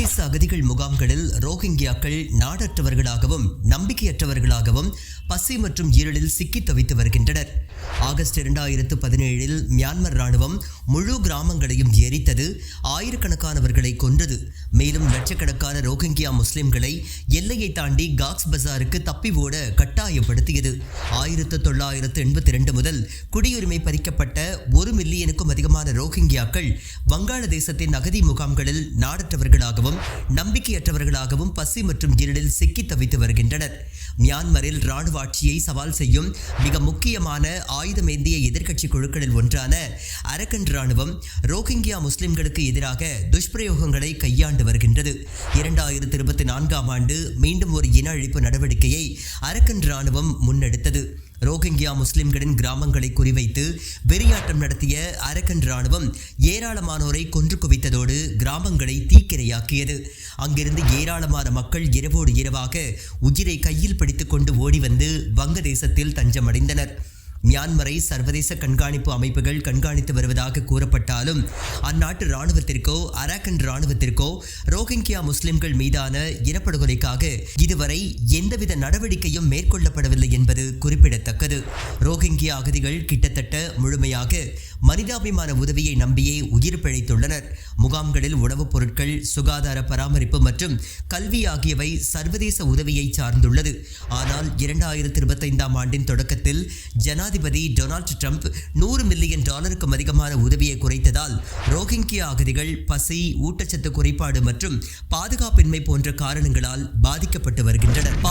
சர்வதேச அகதிகள் முகாம்களில் ரோஹிங்கியாக்கள் நாடற்றவர்களாகவும் நம்பிக்கையற்றவர்களாகவும் பசி மற்றும் இருளில் சிக்கித் தவித்து வருகின்றனர். ஆகஸ்ட் 2017 மியான்மர் ராணுவம் முழு கிராமங்களையும் எரித்தது, ஆயிரக்கணக்கானவர்களை கொன்றது. மேலும் லட்சக்கணக்கான ரோஹிங்கியா முஸ்லிம்களை எல்லையை தாண்டி காக்ஸ் பசாருக்கு தப்பி ஓட கட்டாயப்படுத்தியது. 1982 முதல் குடியுரிமை பறிக்கப்பட்ட 1 மில்லியனுக்கும் அதிகமான ரோஹிங்கியாக்கள் வங்காளதேசத்தின் அகதி முகாம்களில் நாடற்றவர்களாகவும் நம்பிக்கையற்றவர்களாகவும் பசி மற்றும் இருளில் சிக்கித் தவித்து வருகின்றனர். மியான்மரில் ராணுவ ஆட்சியை சவால் செய்யும் மிக முக்கியமான ஆயுதமேந்திய எதிர்க்கட்சி குழுக்களில் ஒன்றான அரக்கன் ராணுவம் ரோஹிங்கியா முஸ்லிம்களுக்கு எதிராக துஷ்பிரயோகங்களை கையாண்டு வருகின்றது. 2024 ஆண்டு மீண்டும் ஒரு இன அழிப்பு நடவடிக்கையை அரக்கன் ராணுவம் முன்னெடுத்தது. ரோஹிங்கியா முஸ்லிம்களின் கிராமங்களை குறிவைத்து வெறியாட்டம் நடத்திய அரக்கன் ராணுவம் ஏராளமானோரை கொன்று குவித்ததோடு கிராமங்களை தீக்கிரையாக்கியது. அங்கிருந்து ஏராளமான மக்கள் இரவோடு இரவாக உயிரை கையில் பிடித்துக் கொண்டு ஓடி வந்து வங்கதேசத்தில் தஞ்சமடைந்தனர். மியான்மரை சர்வதேச கண்காணிப்பு அமைப்புகள் கண்காணித்து வருவதாக கூறப்பட்டாலும் அந்நாட்டு இராணுவத்திற்கோ அரக்கன் இராணுவத்திற்கோ ரோஹிங்கியா முஸ்லிம்கள் மீதான இனப்படுகொலைக்காக இதுவரை எந்தவித நடவடிக்கையும் மேற்கொள்ளப்படவில்லை என்பது குறிப்பிடத்தக்கது. ரோஹிங்கியா அகதிகள் கிட்டத்தட்ட முழுமையாக மனிதாபிமான உதவியை நம்பியே உயிர் பிழைத்துள்ளனர். முகாம்களில் உணவுப் பொருட்கள், சுகாதார பராமரிப்பு மற்றும் கல்வி ஆகியவை சர்வதேச உதவியை சார்ந்துள்ளது. ஆனால் 2025 ஆண்டின் தொடக்கத்தில் ஜனாதிபதி டொனால்ட் ட்ரம்ப் $100 மில்லியன் அதிகமான உதவியை குறைத்ததால் ரோஹிங்கியா அகதிகள் பசி, ஊட்டச்சத்து குறைபாடு மற்றும் பாதுகாப்பின்மை போன்ற காரணங்களால் பாதிக்கப்பட்டு வருகின்றனர்.